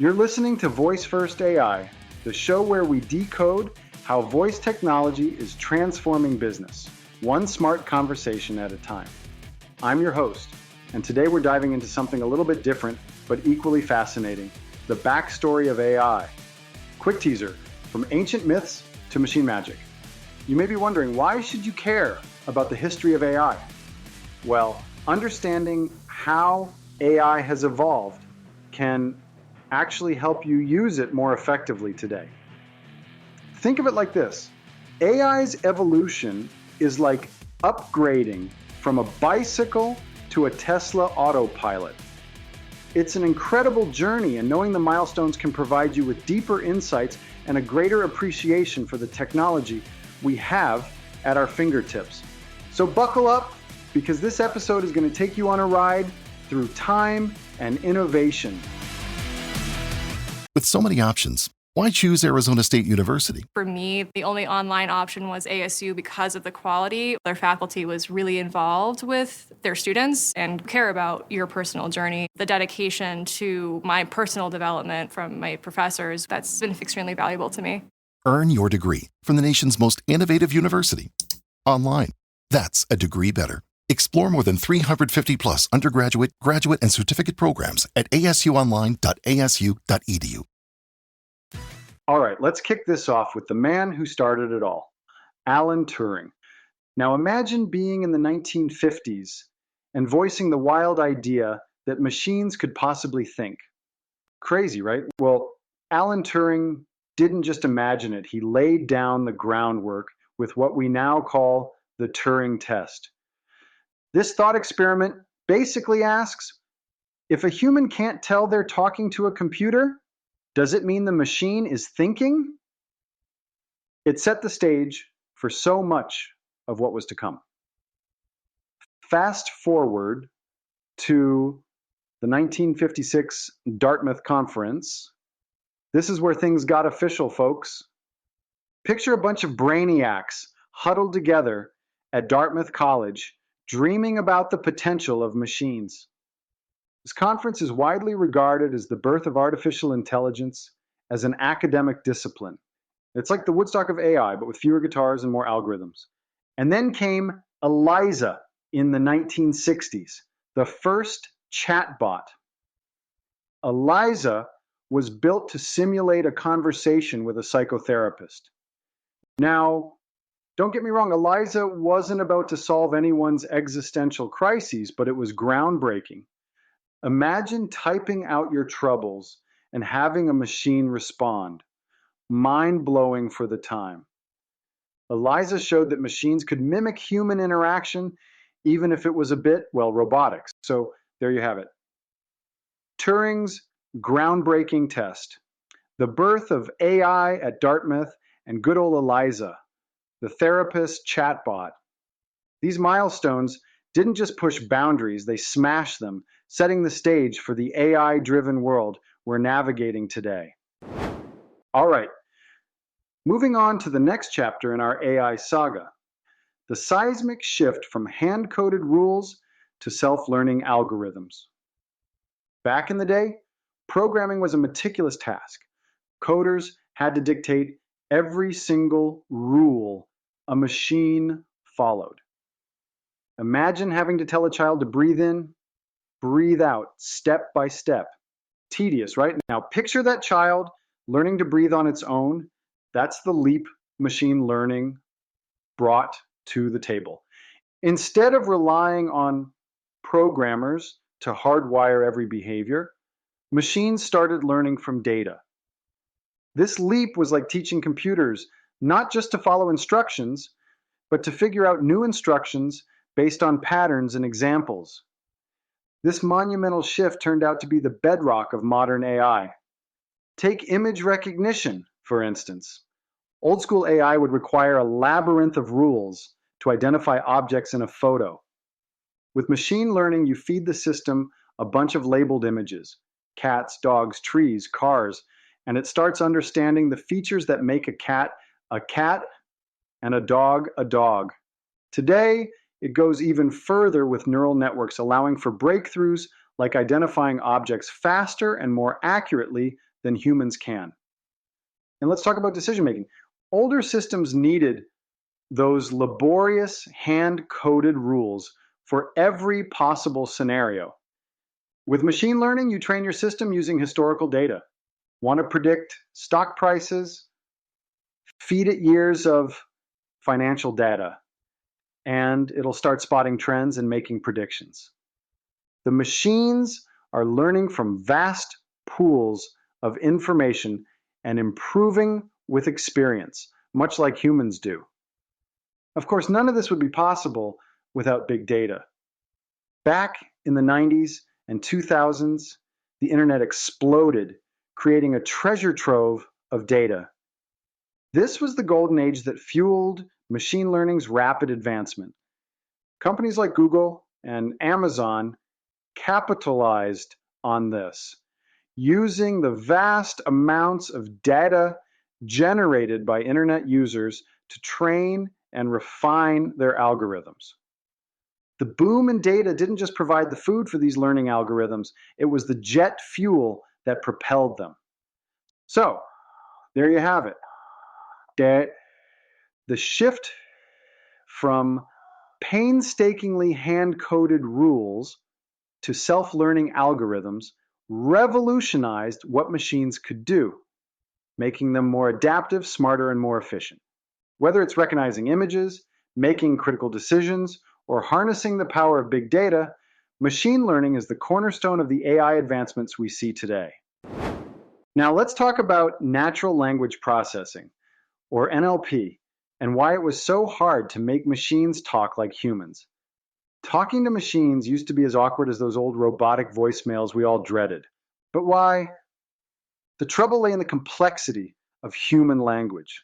You're listening to Voice First AI, the show where we decode how voice technology is transforming business, one smart conversation at a time. I'm your host, and today we're diving into something a little bit different, but equally fascinating, the backstory of AI. Quick teaser, from ancient myths to machine magic. You may be wondering, why should you care about the history of AI? Well, understanding how AI has evolved can actually help you use it more effectively today. Think of it like this. AI's evolution is like upgrading from a bicycle to a Tesla autopilot. It's an incredible journey, and knowing the milestones can provide you with deeper insights and a greater appreciation for the technology we have at our fingertips. So buckle up, because this episode is going to take you on a ride through time and innovation. With so many options, why choose Arizona State University? For me, the only online option was ASU because of the quality. Their faculty was really involved with their students and care about your personal journey. The dedication to my personal development from my professors, that's been extremely valuable to me. Earn your degree from the nation's most innovative university. Online. That's a degree better. Explore more than 350 plus undergraduate, graduate, and certificate programs at asuonline.asu.edu. All right, let's kick this off with the man who started it all, Alan Turing. Now imagine being in the 1950s and voicing the wild idea that machines could possibly think. Crazy, right? Well, Alan Turing didn't just imagine it, he laid down the groundwork with what we now call the Turing test. This thought experiment basically asks, if a human can't tell they're talking to a computer, does it mean the machine is thinking? It set the stage for so much of what was to come. Fast forward to the 1956 Dartmouth Conference. This is where things got official, folks. Picture a bunch of brainiacs huddled together at Dartmouth College, dreaming about the potential of machines. This conference is widely regarded as the birth of artificial intelligence as an academic discipline. It's like the Woodstock of AI, but with fewer guitars and more algorithms. And then came ELIZA in the 1960s, the first chatbot. ELIZA was built to simulate a conversation with a psychotherapist. Now, don't get me wrong, ELIZA wasn't about to solve anyone's existential crises, but it was groundbreaking. Imagine typing out your troubles and having a machine respond. Mind-blowing for the time. ELIZA showed that machines could mimic human interaction, even if it was a bit, well, robotic. So there you have it. Turing's groundbreaking test. The birth of AI at Dartmouth and good old ELIZA, the therapist chatbot. These milestones didn't just push boundaries, they smashed them, setting the stage for the AI-driven world we're navigating today. All right, moving on to the next chapter in our AI saga, the seismic shift from hand-coded rules to self-learning algorithms. Back in the day, programming was a meticulous task. Coders had to dictate every single rule a machine followed. Imagine having to tell a child to breathe in, breathe out, step by step. Tedious, right? Now picture that child learning to breathe on its own. That's the leap machine learning brought to the table. Instead of relying on programmers to hardwire every behavior, machines started learning from data. This leap was like teaching computers not just to follow instructions, but to figure out new instructions based on patterns and examples. This monumental shift turned out to be the bedrock of modern AI. Take image recognition, for instance. Old school AI would require a labyrinth of rules to identify objects in a photo. With machine learning, you feed the system a bunch of labeled images, cats, dogs, trees, cars, and it starts understanding the features that make a cat, and a dog. Today, it goes even further with neural networks, allowing for breakthroughs like identifying objects faster and more accurately than humans can. And let's talk about decision making. Older systems needed those laborious hand-coded rules for every possible scenario. With machine learning, you train your system using historical data. Want to predict stock prices? Feed it years of financial data, and it'll start spotting trends and making predictions. The machines are learning from vast pools of information and improving with experience, much like humans do. Of course, none of this would be possible without big data. Back in the 90s and 2000s, the internet exploded, creating a treasure trove of data. This was the golden age that fueled machine learning's rapid advancement. Companies like Google and Amazon capitalized on this, using the vast amounts of data generated by internet users to train and refine their algorithms. The boom in data didn't just provide the food for these learning algorithms, it was the jet fuel that propelled them. So, there you have it. The shift from painstakingly hand-coded rules to self-learning algorithms revolutionized what machines could do, making them more adaptive, smarter, and more efficient. Whether it's recognizing images, making critical decisions, or harnessing the power of big data, machine learning is the cornerstone of the AI advancements we see today. Now let's talk about natural language processing, or NLP, and why it was so hard to make machines talk like humans. Talking to machines used to be as awkward as those old robotic voicemails we all dreaded. But why? The trouble lay in the complexity of human language.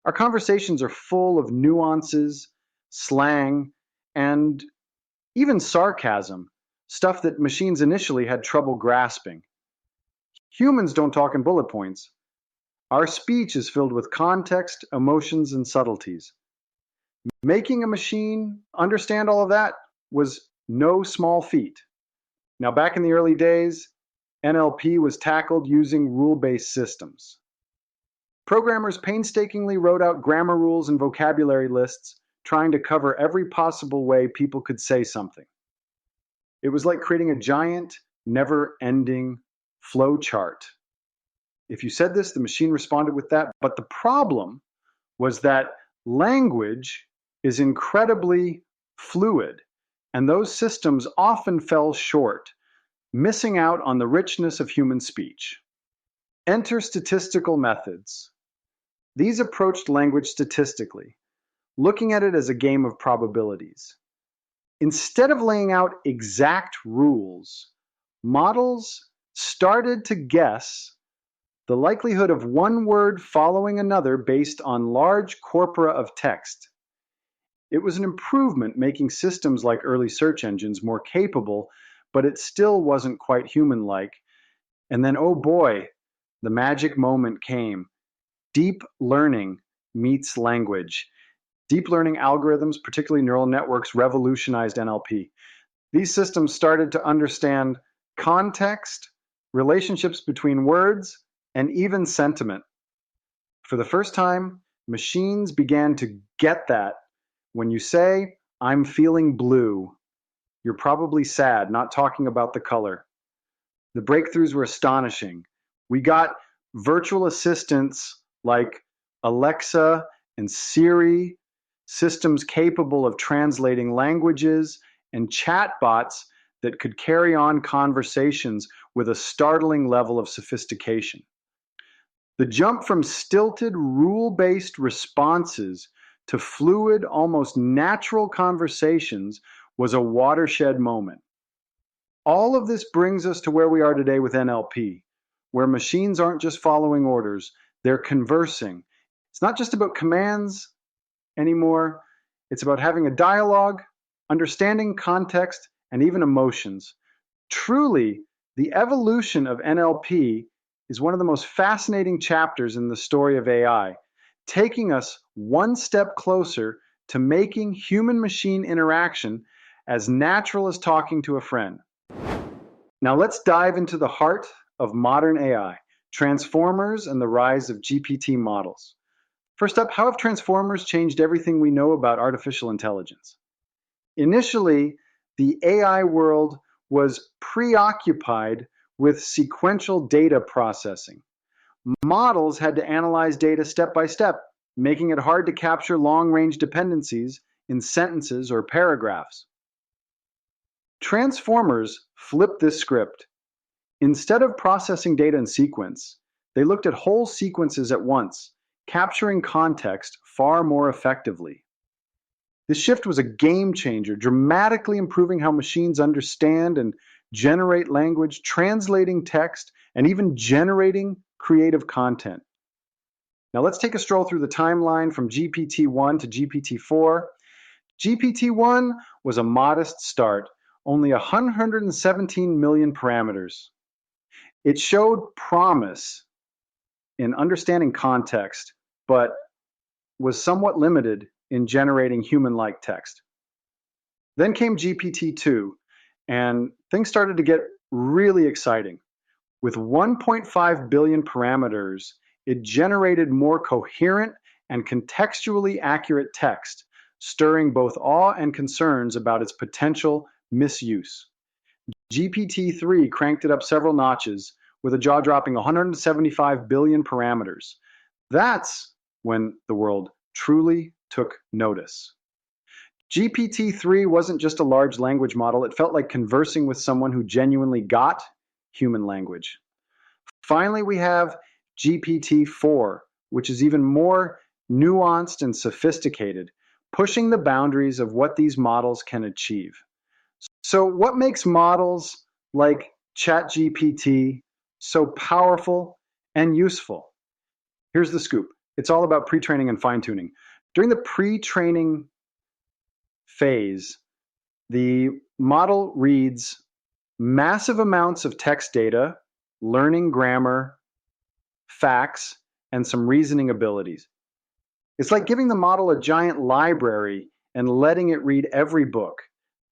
Our conversations are full of nuances, slang, and even sarcasm, stuff that machines initially had trouble grasping. Humans don't talk in bullet points. Our speech is filled with context, emotions, and subtleties. Making a machine understand all of that was no small feat. Now, back in the early days, NLP was tackled using rule-based systems. Programmers painstakingly wrote out grammar rules and vocabulary lists, trying to cover every possible way people could say something. It was like creating a giant, never-ending flow chart. If you said this, the machine responded with that. But the problem was that language is incredibly fluid, and those systems often fell short, missing out on the richness of human speech. Enter statistical methods. These approached language statistically, looking at it as a game of probabilities. Instead of laying out exact rules, models started to guess the likelihood of one word following another based on large corpora of text. It was an improvement, making systems like early search engines more capable, but it still wasn't quite human-like. And then, oh boy, the magic moment came. Deep learning meets language. Deep learning algorithms, particularly neural networks, revolutionized NLP. These systems started to understand context, relationships between words, and even sentiment. For the first time, machines began to get that. When you say, "I'm feeling blue," you're probably sad, not talking about the color. The breakthroughs were astonishing. We got virtual assistants like Alexa and Siri, systems capable of translating languages, and chatbots that could carry on conversations with a startling level of sophistication. The jump from stilted, rule-based responses to fluid, almost natural conversations was a watershed moment. All of this brings us to where we are today with NLP, where machines aren't just following orders, they're conversing. It's not just about commands anymore, it's about having a dialogue, understanding context, and even emotions. Truly, the evolution of NLP is one of the most fascinating chapters in the story of AI, taking us one step closer to making human-machine interaction as natural as talking to a friend. Now let's dive into the heart of modern AI, Transformers and the rise of GPT models. First up, how have transformers changed everything we know about artificial intelligence? Initially, the AI world was preoccupied with sequential data processing. Models had to analyze data step by step, making it hard to capture long-range dependencies in sentences or paragraphs. Transformers flipped this script. Instead of processing data in sequence, they looked at whole sequences at once, capturing context far more effectively. This shift was a game changer, dramatically improving how machines understand and generate language, translating text, and even generating creative content. Now let's take a stroll through the timeline from GPT-1 to GPT-4. GPT-1 was a modest start, only 117 million parameters. It showed promise in understanding context, but was somewhat limited in generating human-like text. Then came GPT-2, and things started to get really exciting. With 1.5 billion parameters, it generated more coherent and contextually accurate text, stirring both awe and concerns about its potential misuse. GPT-3 cranked it up several notches with a jaw-dropping 175 billion parameters. That's when the world truly took notice. GPT-3 wasn't just a large language model, it felt like conversing with someone who genuinely got human language. Finally, we have GPT-4, which is even more nuanced and sophisticated, pushing the boundaries of what these models can achieve. So what makes models like ChatGPT so powerful and useful? Here's the scoop. It's all about pre-training and fine-tuning. During the pre-training phase, the model reads massive amounts of text data, learning grammar, facts, and some reasoning abilities. It's like giving the model a giant library and letting it read every book.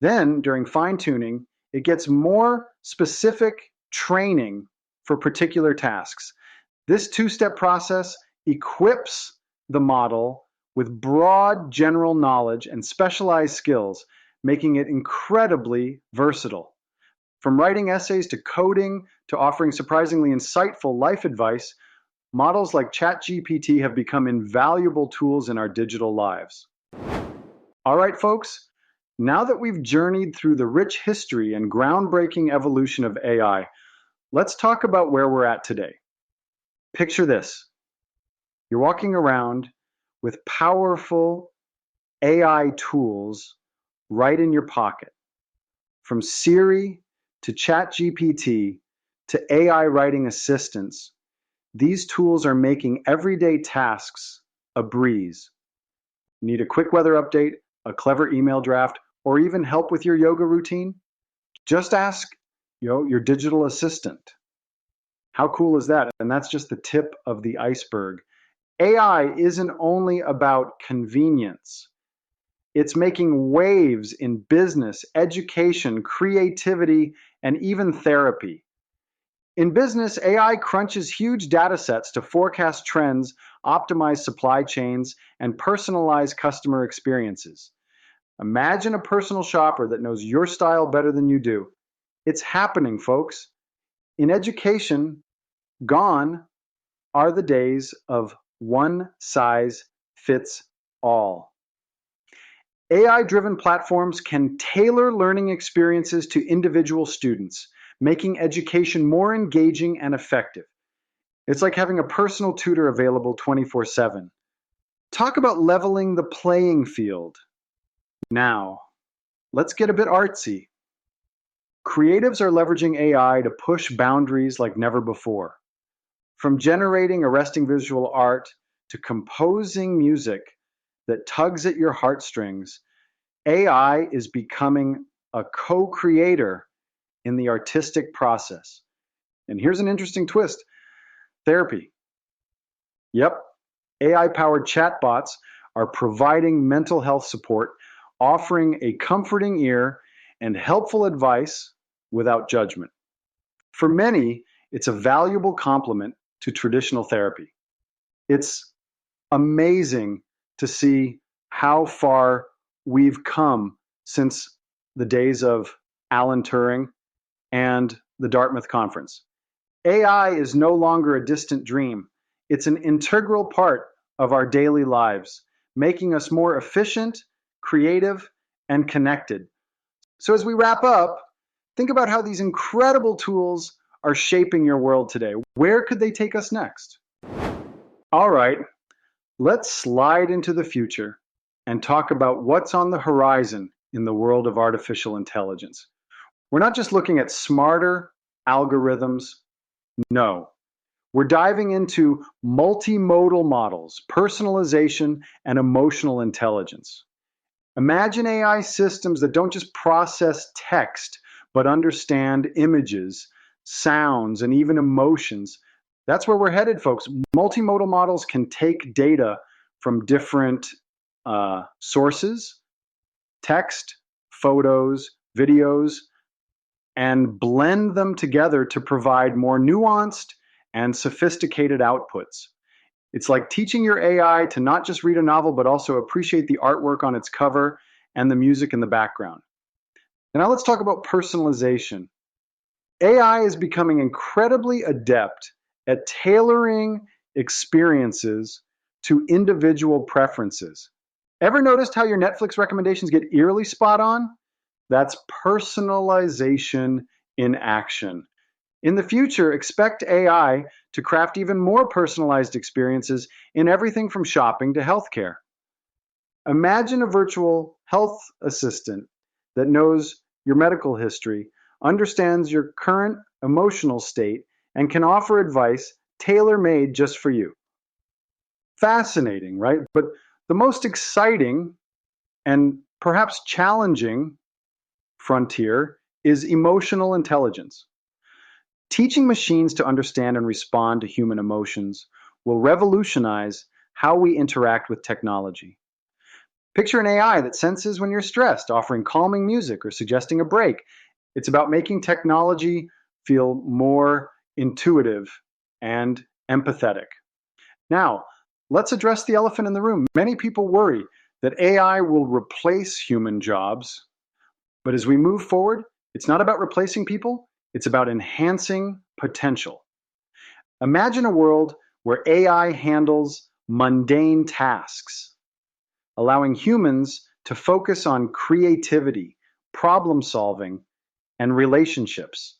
Then, during fine-tuning, it gets more specific training for particular tasks. This two-step process equips the model with broad general knowledge and specialized skills, making it incredibly versatile. From writing essays to coding to offering surprisingly insightful life advice, models like ChatGPT have become invaluable tools in our digital lives. All right, folks, now that we've journeyed through the rich history and groundbreaking evolution of AI, let's talk about where we're at today. Picture this. You're walking around with powerful AI tools right in your pocket. From Siri to ChatGPT to AI writing assistants, these tools are making everyday tasks a breeze. Need a quick weather update, a clever email draft, or even help with your yoga routine? Just ask your digital assistant. How cool is that? And that's just the tip of the iceberg. AI isn't only about convenience. It's making waves in business, education, creativity, and even therapy. In business, AI crunches huge data sets to forecast trends, optimize supply chains, and personalize customer experiences. Imagine a personal shopper that knows your style better than you do. It's happening, folks. In education, gone are the days of one size fits all. AI-driven platforms can tailor learning experiences to individual students, making education more engaging and effective. It's like having a personal tutor available 24/7. Talk about leveling the playing field. Now, let's get a bit artsy. Creatives are leveraging AI to push boundaries like never before. From generating arresting visual art to composing music that tugs at your heartstrings, AI is becoming a co-creator in the artistic process. And here's an interesting twist. Therapy. Yep, AI-powered chatbots are providing mental health support, offering a comforting ear and helpful advice without judgment. For many, it's a valuable complement to traditional therapy. It's amazing to see how far we've come since the days of Alan Turing and the Dartmouth Conference. AI is no longer a distant dream. It's an integral part of our daily lives, making us more efficient, creative, and connected. So as we wrap up, think about how these incredible tools are shaping your world today. Where could they take us next? All right, let's slide into the future and talk about what's on the horizon in the world of artificial intelligence. We're not just looking at smarter algorithms. No, we're diving into multimodal models, personalization, and emotional intelligence. Imagine AI systems that don't just process text, but understand images, sounds, and even emotions. That's where we're headed, folks. Multimodal models can take data from different sources, text, photos, videos, and blend them together to provide more nuanced and sophisticated outputs. It's like teaching your AI to not just read a novel, but also appreciate the artwork on its cover and the music in the background. And now let's talk about personalization. AI is becoming incredibly adept at tailoring experiences to individual preferences. Ever noticed how your Netflix recommendations get eerily spot on? That's personalization in action. In the future, expect AI to craft even more personalized experiences in everything from shopping to healthcare. Imagine a virtual health assistant that knows your medical history, understands your current emotional state, and can offer advice tailor-made just for you. Fascinating, right? But the most exciting and perhaps challenging frontier is emotional intelligence. Teaching machines to understand and respond to human emotions will revolutionize how we interact with technology. Picture an AI that senses when you're stressed, offering calming music or suggesting a break. It's about making technology feel more intuitive and empathetic. Now, let's address the elephant in the room. Many people worry that AI will replace human jobs, but as we move forward, it's not about replacing people, it's about enhancing potential. Imagine a world where AI handles mundane tasks, allowing humans to focus on creativity, problem solving, and relationships.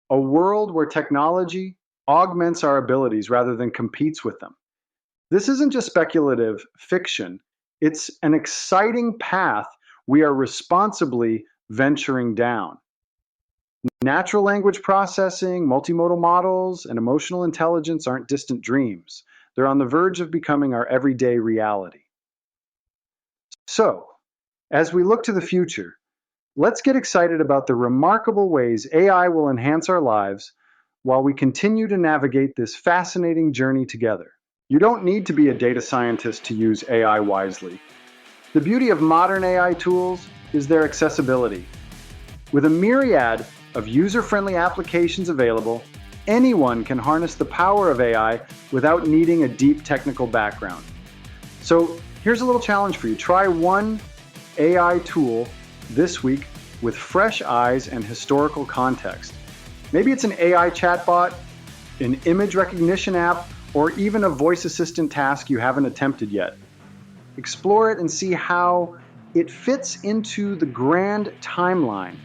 A world where technology augments our abilities rather than competes with them. This isn't just speculative fiction. It's an exciting path we are responsibly venturing down. Natural language processing, multimodal models, and emotional intelligence aren't distant dreams. They're on the verge of becoming our everyday reality. So, as we look to the future, let's get excited about the remarkable ways AI will enhance our lives while we continue to navigate this fascinating journey together. You don't need to be a data scientist to use AI wisely. The beauty of modern AI tools is their accessibility. With a myriad of user-friendly applications available, anyone can harness the power of AI without needing a deep technical background. So here's a little challenge for you. Try one AI tool this week with fresh eyes and historical context. Maybe it's an AI chatbot, an image recognition app, or even a voice assistant task you haven't attempted yet. Explore it and see how it fits into the grand timeline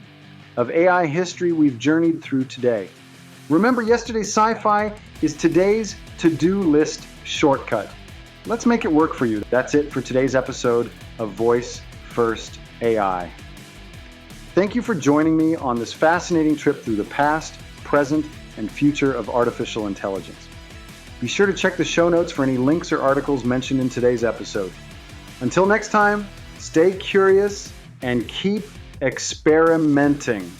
of AI history we've journeyed through today. Remember, yesterday's sci-fi is today's to-do list shortcut. Let's make it work for you. That's it for today's episode of Voice First AI. Thank you for joining me on this fascinating trip through the past, present, and future of artificial intelligence. Be sure to check the show notes for any links or articles mentioned in today's episode. Until next time, stay curious and keep experimenting.